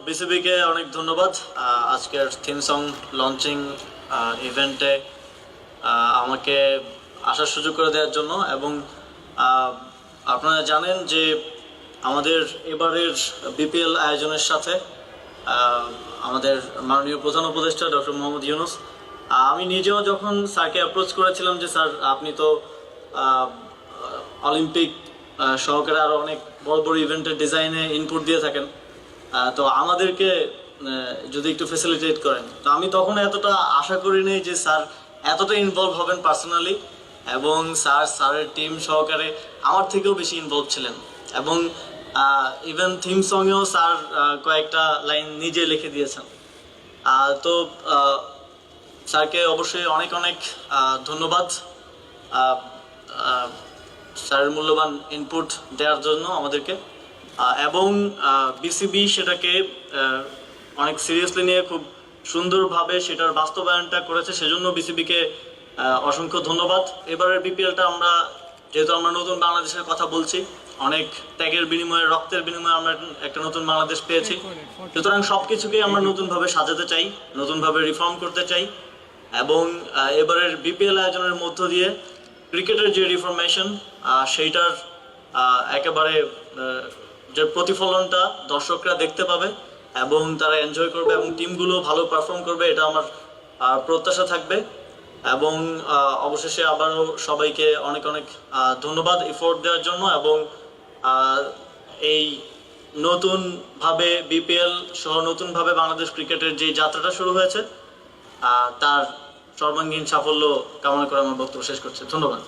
বিসিবিকে অনেক ধন্যবাদ আজকের থিম সং লঞ্চিং ইভেন্টে আমাকে আসার সুযোগ করে দেওয়ার জন্য। এবং আপনারা জানেন যে আমাদের এবারের বিপিএল আয়োজনের সাথে আমাদের মাননীয় প্রধান উপদেষ্টা ডক্টর মোহাম্মদ ইউনূস, আমি নিজেও যখন স্যারকে অ্যাপ্রোচ করেছিলাম যে স্যার আপনি তো অলিম্পিক সহকারে আরও অনেক বড় বড় ইভেন্টের ডিজাইনে ইনপুট দিয়ে থাকেন, তো আমাদেরকে যদি একটু ফেসিলিটেট করেন। তো আমি তখন এতটা আশা করিনি যে স্যার এতটা ইনভলভ হবেন পার্সোনালি, এবং স্যারের টিম সহকারে আমার থেকেও বেশি ইনভলভ ছিলেন। এবং ইভেন থিম সঙ্গেও স্যার কয়েকটা লাইন নিজে লিখে দিয়েছেন। তো স্যারকে অবশ্যই অনেক অনেক ধন্যবাদ স্যারের মূল্যবান ইনপুট দেওয়ার জন্য আমাদেরকে। এবং বিসিবি সেটাকে অনেক সিরিয়াসলি নিয়ে খুব সুন্দরভাবে সেটার বাস্তবায়নটা করেছে, সেজন্য বিসিবিকে অসংখ্য ধন্যবাদ। এবারের বিপিএলটা যেহেতু আমরা নতুন বাংলাদেশের কথা বলছি, অনেক ত্যাগের বিনিময়ে রক্তের বিনিময়ে আমরা একটা নতুন বাংলাদেশ পেয়েছি, সুতরাং সবকিছুকেই আমরা নতুনভাবে সাজাতে চাই, নতুনভাবে রিফর্ম করতে চাই। এবং এবারের বিপিএল আয়োজনের মধ্য দিয়ে ক্রিকেটের যে রিফরমেশন সেইটার একেবারে যে প্রতিফলনটা দর্শকরা দেখতে পাবে এবং তারা এনজয় করবে এবং টিমগুলো ভালো পারফর্ম করবে, এটা আমার প্রত্যাশা থাকবে। এবং অবশেষে আবারও সবাইকে অনেক অনেক ধন্যবাদ এফোর্ট দেওয়ার জন্য। এবং এই নতুনভাবে বিপিএল সহ নতুনভাবে বাংলাদেশ ক্রিকেটের যে যাত্রাটা শুরু হয়েছে তার সর্বাঙ্গীন সাফল্য কামনা করে আমার বক্তব্য শেষ করছি। ধন্যবাদ।